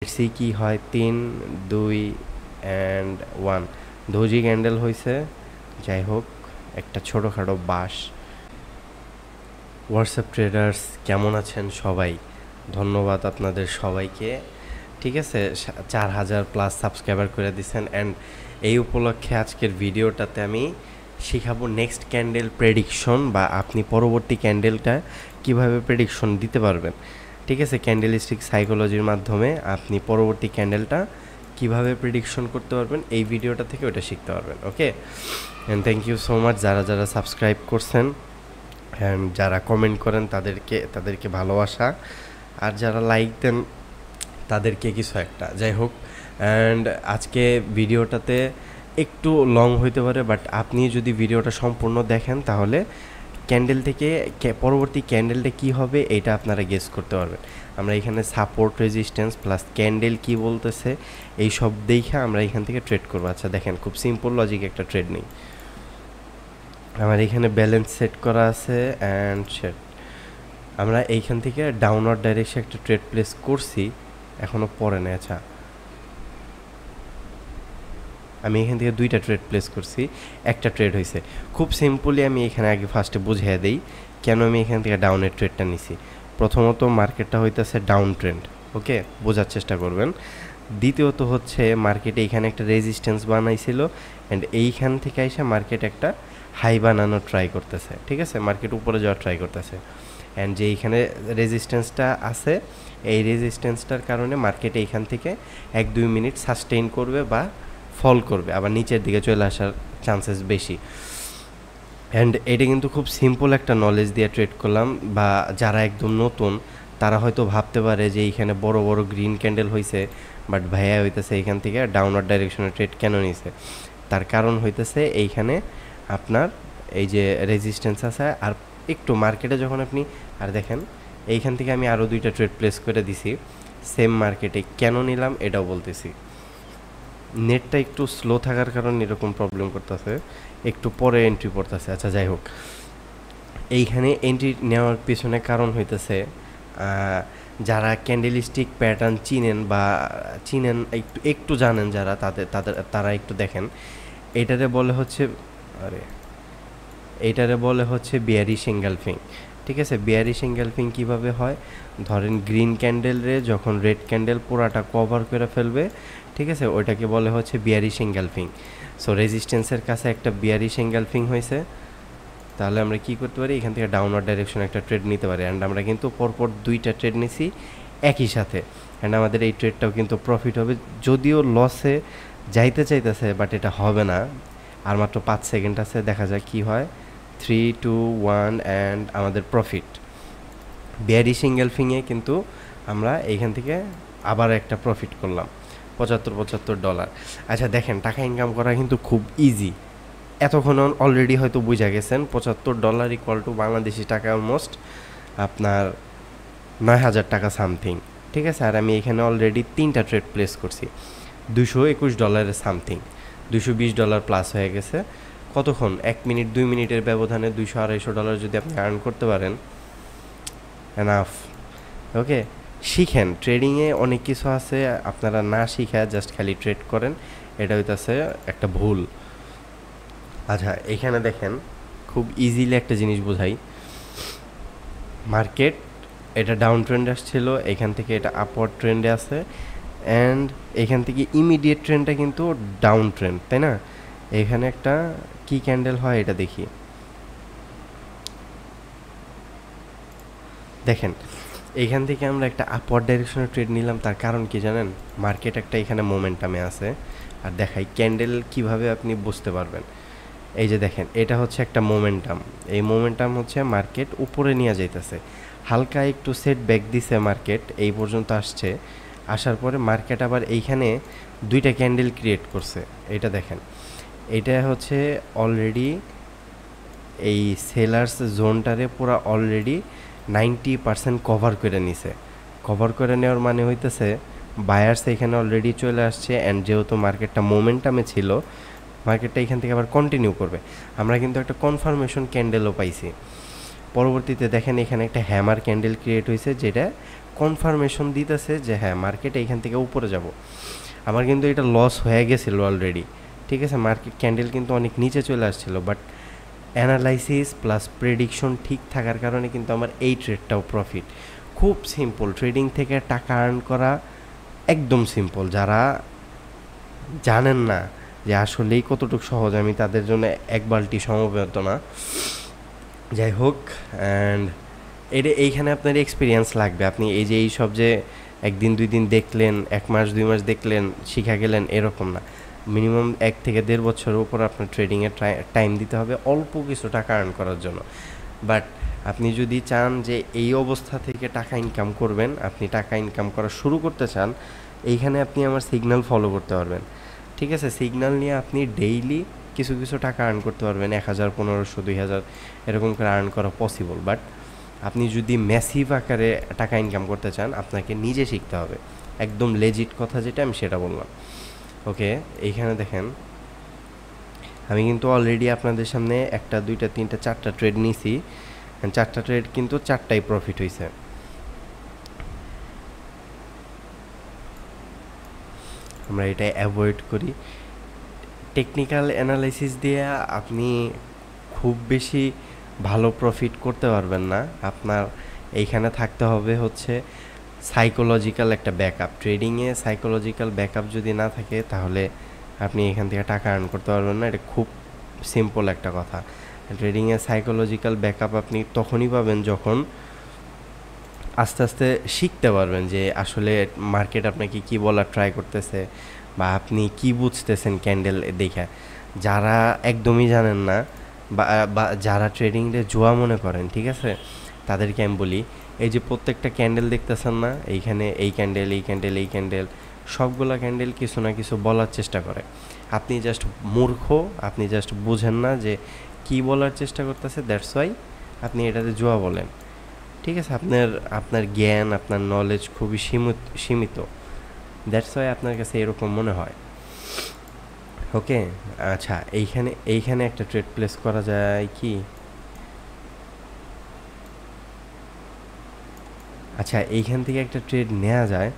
দেখছি কি হয় 3 2 অ্যান্ড 1 ধোজি ক্যান্ডেল হয়েছে। যাই হোক, একটা ছোটোখাটো বাস। হোয়াটসঅ্যাপ ট্রেডার্স কেমন আছেন সবাই? ধন্যবাদ আপনাদের সবাইকে। ঠিক আছে, 4000+ সাবস্ক্রাইবার করে দিচ্ছেন। অ্যান্ড এই উপলক্ষে আজকের ভিডিওটাতে আমি শেখাবো নেক্সট ক্যান্ডেল প্রেডিকশন, বা আপনি পরবর্তী ক্যান্ডেলটা কিভাবে প্রেডিকশন দিতে পারবেন। ঠিক আছে, ক্যান্ডেলিস্টিক সাইকোলজির মাধ্যমে আপনি পরবর্তী ক্যান্ডেলটা কিভাবে প্রেডিকশন করতে পারবেন, এই ভিডিওটা থেকে ওটা শিখতে পারবেন। Okay, and thank you so much যারা যারা সাবস্ক্রাইব করছেন অ্যান্ড যারা কমেন্ট করেন তাদেরকে ভালোবাসা, আর যারা লাইক দেন তাদেরকে কিছু একটা। যাই হোক, অ্যান্ড আজকে ভিডিওটাতে একটু লং হইতে পারে, বাট আপনি যদি ভিডিওটা সম্পূর্ণ দেখেন তাহলে ক্যান্ডেল থেকে পরবর্তী ক্যান্ডেলটা কী হবে এটা আপনারা গেস করতে পারবেন। আমরা এখানে সাপোর্ট, রেজিস্ট্যান্স প্লাস ক্যান্ডেল কি বলতেছে এই সব দেখে আমরা এখান থেকে ট্রেড করবো। আচ্ছা দেখেন, খুব সিম্পল লজিক একটা ট্রেড নেই। আমার এখানে ব্যালেন্স সেট করা আছে অ্যান্ড সেট আমরা এইখান থেকে ডাউনওয়ার্ড ডাইরেকশন একটা ট্রেড প্লেস করছি, এখনও পরে নেই। আচ্ছা, আমি এখান থেকে দুইটা ট্রেড প্লেস করছি, একটা ট্রেড হয়েছে। খুব সিম্পলি আমি এখানে আগে ফার্স্টে বুঝিয়ে দিই কেন আমি এখান থেকে ডাউনের ট্রেডটা নিছি। প্রথমত মার্কেটটা হইতেছে ডাউন ট্রেন্ড, ওকে, বোঝার চেষ্টা করবেন। দ্বিতীয়ত হচ্ছে মার্কেটে এইখানে একটা রেজিস্ট্যান্স বানাইছিল, অ্যান্ড এইখান থেকে এসে মার্কেট একটা হাই বানানোর ট্রাই করতেছে। ঠিক আছে, মার্কেট উপরে যাওয়ার ট্রাই করতেছে, অ্যান্ড যে এইখানে রেজিস্ট্যান্সটা আছে এই রেজিস্ট্যান্সটার কারণে মার্কেট এইখান থেকে 1-2 মিনিট সাস্টেইন করবে বা ফল করবে, আবার নিচের দিকে চলে আসার চান্সেস বেশি। অ্যান্ড এটা কিন্তু খুব সিম্পল একটা নলেজ দিয়ে ট্রেড করলাম, বা যারা একদম নতুন তারা হয়তো ভাবতে পারে যে এইখানে বড় বড় গ্রিন ক্যান্ডেল হয়েছে, বাট ভাইয়া হইতেছে এইখান থেকে ডাউনওয়ার্ড ডাইরেকশনে ট্রেড কেন নিছে। তার কারণ হইতেছে এইখানে আপনার এই যে রেজিস্ট্যান্স আছে, আর একটু মার্কেটে যখন আপনি আর দেখেন এইখান থেকে আমি আরও দুইটা ট্রেড প্লেস করে দিছি সেম মার্কেটে। কেন নিলাম এটাও বলতেছি। নেটটা একটু স্লো থাকার কারণে এরকম প্রবলেম করতেছে, একটু পরে এন্ট্রি পড়তেছে। আচ্ছা যাই হোক, এইখানে এন্ট্রি নেওয়ার পিছনে কারণ হইতেছে যারা ক্যান্ডেলিস্টিক প্যাটার্ন চিনেন একটু জানেন যারা, তারা একটু দেখেন। এটারে বলে হচ্ছে বিয়ারিশ এঙ্গালফিং। ঠিক আছে, বিয়ারিশ এঙ্গালফিং কীভাবে হয়? ধরেন গ্রিন ক্যান্ডেলরে যখন রেড ক্যান্ডেল পুরাটা কভার করে ফেলবে, ঠিক আছে, ওইটাকে বলে হচ্ছে বিয়ারিশ এঙ্গালফিং। সো রেজিস্ট্যান্সের কাছে একটা বিয়ারিশ এঙ্গালফিং হয়েছে, তাহলে আমরা কি করতে পারি? এখান থেকে ডাউনওয়ার্ড ডাইরেকশন একটা ট্রেড নিতে পারি। অ্যান্ড আমরা কিন্তু পরপর দুইটা ট্রেড নিছি একই সাথে, অ্যান্ড আমাদের এই ট্রেডটাও কিন্তু প্রফিট হবে, যদিও লসে যাইতে চাইতেছে, বাট এটা হবে না। আর মাত্র 5 সেকেন্ড আছে, দেখা যায় কি হয়। 3 2 1 অ্যান্ড আমাদের প্রফিট। বিয়ারিশ এঙ্গালফিংয়ে কিন্তু আমরা এইখান থেকে আবার একটা প্রফিট করলাম $75 আচ্ছা দেখেন, টাকা ইনকাম করা কিন্তু খুব ইজি। এতক্ষণ অলরেডি হয়তো বুঝা গেছেন $75 ইকুয়াল টু বাংলাদেশি টাকা অলমোস্ট আপনার 9000 টাকা সামথিং। ঠিক আছে, আর আমি এখানে অলরেডি 3টা ট্রেড প্লেস করছি, $221 সামথিং, $220 প্লাস হয়ে গেছে। কতক্ষণ? 1 মিনিট 2 মিনিটের ব্যবধানে $200-250 যদি আপনি আর্ন করতে পারেন, এনাফ। ওকে, শিখেন। ট্রেডিংয়ে অনেক কিছু আছে, আপনারা না শিখে জাস্ট খালি ট্রেড করেন, এটা হইতেছে একটা ভুল। আচ্ছা এখানে দেখেন, খুব ইজিলি একটা জিনিস বোঝাই। মার্কেট এটা ডাউন ট্রেন্ডে আসছিল, এখান থেকে এটা আপওয়ার্ড ট্রেন্ডে আছে, অ্যান্ড এখান থেকে ইমিডিয়েট ট্রেন্ডটা কিন্তু ডাউন ট্রেন্ড, তাই না? এখানে একটা কি ক্যান্ডেল হয় এটা দেখি। দেখেন, এইখান থেকে আমরা একটা আপওয়ার্ড ডাইরেকশনে ট্রেড নিলাম। তার কারণ কি জানেন? মার্কেট একটা এখানে মোমেন্টামে আছে, আর দেখাই ক্যান্ডেল কিভাবে আপনি বুঝতে পারবেন। এই যে দেখেন, এটা হচ্ছে একটা মোমেন্টাম। এই মোমেন্টাম হচ্ছে মার্কেট উপরে নিয়ে যাইতেছে, হালকা একটু সেট ব্যাক দিছে মার্কেট, এই পর্যন্ত আসছে। আসার পরে মার্কেট আবার এইখানে দুইটা ক্যান্ডেল ক্রিয়েট করছে। এটা দেখেন, এটা হচ্ছে অলরেডি এই সেলার্স জোনটারে পুরো অলরেডি 90% কভার করে নিছে। কভার করে নেওয়ার মানে হইতেছে বায়ার্স এখানে অলরেডি চলে আসছে, অ্যান্ড যেহেতু মার্কেটটা মোমেন্টামে ছিল, মার্কেটটা এখান থেকে আবার কন্টিনিউ করবে। আমরা কিন্তু একটা কনফার্মেশন ক্যান্ডেলও পাইছি। পরবর্তীতে দেখেন এখানে একটা হ্যামার ক্যান্ডেল ক্রিয়েট হয়েছে, যেটা কনফার্মেশন দিতেছে যে হ্যাঁ মার্কেট এইখান থেকে উপরে যাব। আমার কিন্তু এটা লস হয়ে গেছিলো অলরেডি, ঠিক আছে, মার্কেট ক্যান্ডেল কিন্তু অনেক নিচে চলে আসছিল, বাট অ্যানালাইসিস প্লাস প্রেডিকশন ঠিক থাকার কারণে কিন্তু আমার এই ট্রেডটাও প্রফিট। খুব সিম্পল, ট্রেডিং থেকে টাকা আর্ন করা একদম সিম্পল। যারা জানেন না যে আসলেই কতটুকু সহজ, আমি তাদের জন্য এক বালতি সমবেদনা। যাই হোক, অ্যান্ড এইখানে আপনার এক্সপিরিয়েন্স লাগবে। আপনি এই যে এই সব যে একদিন 2 দিন দেখলেন, 1 মাস 2 মাস দেখলেন, শিখা গেলেন, এরকম না। মিনিমাম 1 থেকে 1.5 বছরের উপর আপনার ট্রেডিংয়ে টাইম দিতে হবে অল্প কিছু টাকা আর্ন করার জন্য। বাট আপনি যদি চান যে এই অবস্থা থেকে টাকা ইনকাম করবেন, আপনি টাকা ইনকাম করা শুরু করতে চান, এইখানে আপনি আমার সিগন্যাল ফলো করতে পারবেন, ঠিক আছে। সিগন্যাল নিয়ে আপনি ডেইলি কিছু কিছু টাকা আর্ন করতে পারবেন, 1000, 1500, 2000 এরকম করে আর্ন করা পসিবল। বাট আপনি যদি ম্যাসিভ আকারে টাকা ইনকাম করতে চান, আপনাকে নিজে শিখতে হবে। একদম লেজিট কথা যেটা, আমি সেটা বললাম। ওকে, এইখানে দেখেন আমি কিন্তু অলরেডি আপনাদের সামনে 1টা 2টা 3টা 4টা ট্রেড নিয়েছি। 4টা ট্রেড কিন্তু 4টাই প্রফিট হয়েছে। আমরা এটা অ্যাভয়েড করি। টেকনিক্যাল অ্যানালাইসিস দিয়ে আপনি খুব বেশি ভালো প্রফিট করতে পারবেন না। আপনার এইখানে থাকতে হবে হচ্ছে সাইকোলজিক্যাল একটা ব্যাকআপ। ট্রেডিংয়ে সাইকোলজিক্যাল ব্যাকআপ যদি না থাকে, তাহলে আপনি এখান থেকে টাকা আর্ন করতে পারবেন না। এটা খুব সিম্পল একটা কথা। ট্রেডিংয়ে সাইকোলজিক্যাল ব্যাকআপ আপনি তখনই পাবেন যখন আস্তে আস্তে শিখতে পারবেন যে আসলে মার্কেট আপনাকে কী বলার ট্রাই করতেছে, বা আপনি কি বুঝতেছেন ক্যান্ডেল দেখে। যারা একদমই জানেন না, বা যারা ট্রেডিংয়ে জুয়া মনে করেন, ঠিক আছে, তাদেরকে আমি বলি, এই যে প্রত্যেকটা ক্যান্ডেল দেখতেছেন না, এইখানে এই ক্যান্ডেল, এই ক্যান্ডেল, এই ক্যান্ডেল, সবগুলা ক্যান্ডেল কিছু না কিছু বলার চেষ্টা করে। আপনি জাস্ট মূর্খ, আপনি জাস্ট বুঝেন না যে কি বলার চেষ্টা করতেছে, দ্যাটস ওয়াই আপনি এটাতে জুয়া বলেন, ঠিক আছে। আপনার জ্ঞান, আপনার নলেজ খুবই সীমিত, দ্যাটস ওয়াই আপনার কাছে এরকম মনে হয়। ওকে, আচ্ছা, এইখানে একটা ট্রেড প্লেস করা যায় কি? আচ্ছা, এইখান থেকে একটা ট্রেড নেওয়া যায়।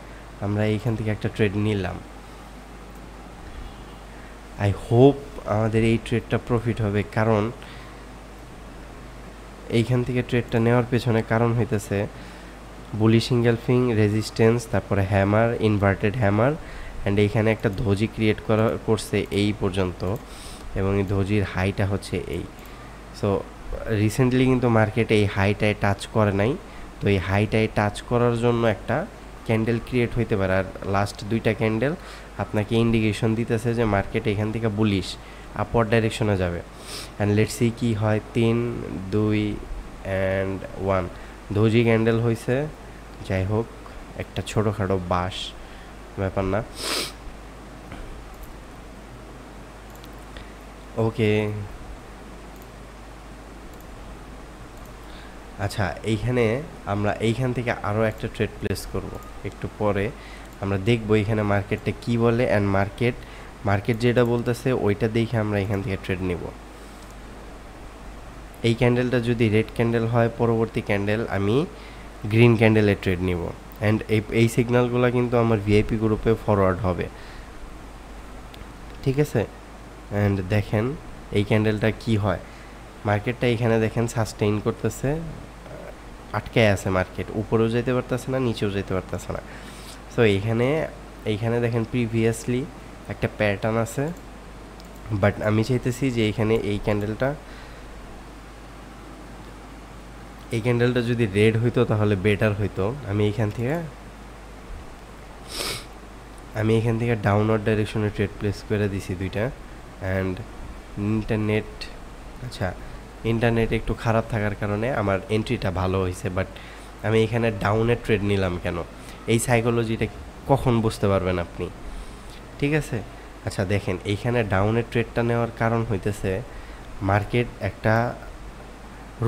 আমরা এইখান থেকে একটা ট্রেড নিলাম। আই হোপ আমাদের এই ট্রেডটা প্রফিট হবে, কারণ এইখান থেকে ট্রেডটা নেওয়ার পেছনে কারণ হইতেছে বুলিশ ইনগালফিং, রেজিস্ট্যান্স, তারপরে হ্যামার, ইনভার্টেড হ্যামার, অ্যান্ড এইখানে একটা ধোজি ক্রিয়েট করছে এই পর্যন্ত, এবং এই ধোজির হাইটা হচ্ছে এই। সো রিসেন্টলি কিন্তু মার্কেটে এই হাইটায় টাচ করে নাই, তো এই হাইটায় টাচ করার জন্য একটা ক্যান্ডেল ক্রিয়েট হইতে পারে। আর লাস্ট 2টা ক্যান্ডেল আপনাকে ইন্ডিকেশন দিতেছে যে মার্কেট এখান থেকে বুলিশ আপওয়ার্ড ডাইরেকশনে যাবে। অ্যান্ড লেটস সি কি হয়। 3, 2 অ্যান্ড 1 ধোজি ক্যান্ডেল হয়েছে। যাই হোক, একটা ছোটোখাটো বাস, ব্যাপার না। ওকে, আচ্ছা, আমরা এইখান থেকে আরও একটা ট্রেড প্লেস করব একটু পরে। আমরা দেখবো এখানে মার্কেটটা কি বলে, অ্যান্ড মার্কেট যেটা বলতেছে ওইটা দেখে আমরা এখান থেকে ট্রেড নিব। এই ক্যান্ডেলটা যদি রেড ক্যান্ডেল হয়, পরবর্তী ক্যান্ডেল আমি গ্রিন ক্যান্ডেলে ট্রেড নিব। অ্যান্ড এই সিগন্যালগুলো কিন্তু আমার ভিআইপি গ্রুপে ফরওয়ার্ড হবে, ঠিক আছে। অ্যান্ড দেখেন এই ক্যান্ডেলটা কি হয়। মার্কেটটা এখানে দেখেন সাস্টেইন করতেছে, আটকে আছে মার্কেট, উপরেও যেতে পারতেছে না, নিচেও যেতে পারতেছে না। সো এইখানে দেখেন প্রিভিয়াসলি একটা প্যাটার্ন আছে, বাট আমি চাইতেছি যে এইখানে এই ক্যান্ডেলটা যদি রেড হইতো তাহলে বেটার হইতো। আমি এখান থেকে ডাউনওয়ার্ড ডাইরেকশনে ট্রেড প্লেস করে দিছি 2টা। অ্যান্ড ইন্টারনেট একটু খারাপ থাকার কারণে আমার এন্ট্রিটা ভালো হয়েছে, বাট আমি এখানে ডাউনের ট্রেড নিলাম কেন, এই সাইকোলজিটা কখন বুঝতে পারবেন আপনি, ঠিক আছে। আচ্ছা দেখেন, এইখানে ডাউনের ট্রেডটা নেওয়ার কারণ হইতেছে মার্কেট একটা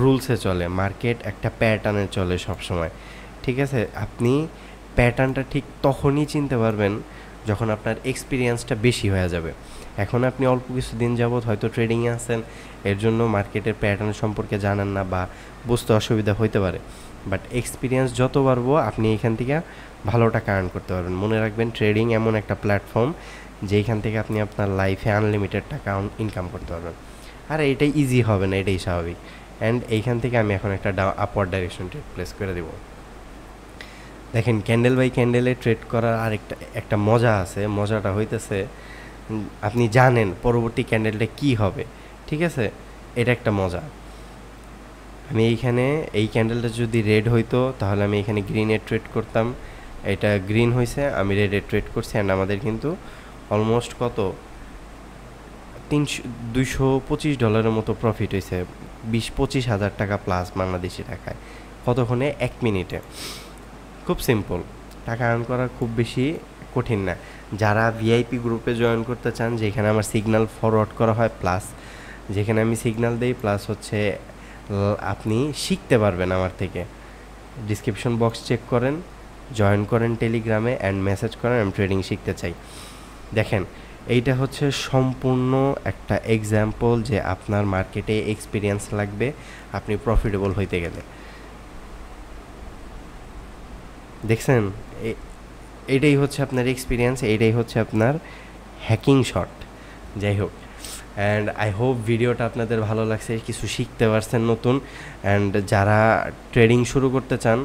রুলসে চলে, মার্কেট একটা প্যাটার্নে চলে সব সময়, ঠিক আছে। আপনি প্যাটার্নটা ঠিক তখনই চিনতে পারবেন যখন আপনার এক্সপিরিয়েন্সটা বেশি হয়ে যাবে। এখন আপনি অল্প কিছু দিন যাবৎ হয়তো ট্রেডিংয়ে আছেন, এর জন্য মার্কেটের প্যাটার্ন সম্পর্কে জানেন না বা বুঝতে অসুবিধা হইতে পারে। বাট এক্সপিরিয়েন্স যত বাড়বো আপনি এখান থেকে ভালো টাকা আর্ন করতে পারবেন। মনে রাখবেন ট্রেডিং এমন একটা প্ল্যাটফর্ম যেখান থেকে আপনি আপনার লাইফে আনলিমিটেড টাকা ইনকাম করতে পারবেন। আর এটাই ইজি হবে না, এটাই স্বাভাবিক। অ্যান্ড এইখান থেকে আমি এখন একটা আপওয়ার্ড ডাইরেকশন ট্রেড প্লেস করে দেবো। দেখেন ক্যান্ডেল বাই ক্যান্ডেলে ট্রেড করার আর একটা মজা আছে। মজাটা হইতেছে আপনি জানেন পরবর্তী ক্যান্ডেলটা কি হবে, ঠিক আছে, এটা একটা মজা। আমি এইখানে এই ক্যান্ডেলটা যদি রেড হইতো তাহলে আমি এখানে গ্রিনে ট্রেড করতাম, এটা গ্রিন হয়েছে, আমি রেডে ট্রেড করছি। অ্যান্ড আমাদের কিন্তু অলমোস্ট কত $225 মতো প্রফিট হয়েছে, 20-25 হাজার টাকা প্লাস বাংলাদেশি টাকায়। কতক্ষণে? 1 মিনিটে। খুব সিম্পল, টাকা আর্ন করা খুব বেশি কঠিন না। যারা ভিআইপি গ্রুপে জয়েন করতে চান, যেখানে আমার সিগন্যাল ফরওয়ার্ড করা হয়, প্লাস যেখানে আমি সিগন্যাল দেই, প্লাস হচ্ছে আপনি শিখতে পারবেন আমার থেকে, ডিসক্রিপশন বক্স চেক করেন, জয়েন করেন টেলিগ্রামে অ্যান্ড মেসেজ করেন আমি ট্রেডিং শিখতে চাই। দেখেন এইটা হচ্ছে সম্পূর্ণ একটা এক্সাম্পল যে আপনার মার্কেটে এক্সপিরিয়েন্স লাগবে আপনি প্রফিটেবল হইতে গেলে। দেখছেন এটাই হচ্ছে আপনার এক্সপিরিয়েন্স, এইটাই হচ্ছে আপনার হ্যাকিং শট। যাই হোক, অ্যান্ড আই হোপ ভিডিওটা আপনাদের ভালো লাগছে, কিছু শিখতে পারছেন নতুন। অ্যান্ড যারা ট্রেডিং শুরু করতে চান,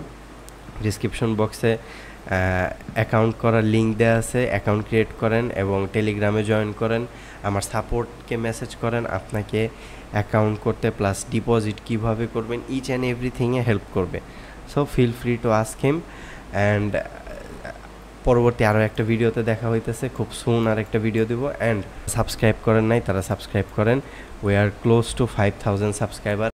ডিসক্রিপশন বক্সে অ্যাকাউন্ট করার লিঙ্ক দেওয়া আছে, অ্যাকাউন্ট ক্রিয়েট করেন এবং টেলিগ্রামে জয়েন করেন, আমার সাপোর্টকে মেসেজ করেন, আপনাকে অ্যাকাউন্ট করতে প্লাস ডিপোজিট কীভাবে করবেন ইচ অ্যান্ড এভরিথিংয়ে হেল্প করবে। So feel free to ask him. And পরবর্তী আরও একটা ভিডিওতে দেখা হইতেছে, খুব সুন আর একটা ভিডিও দেবো। অ্যান্ড সাবস্ক্রাইব করেন নাই, তারা সাবস্ক্রাইব করেন। We are close two 5000 subscriber.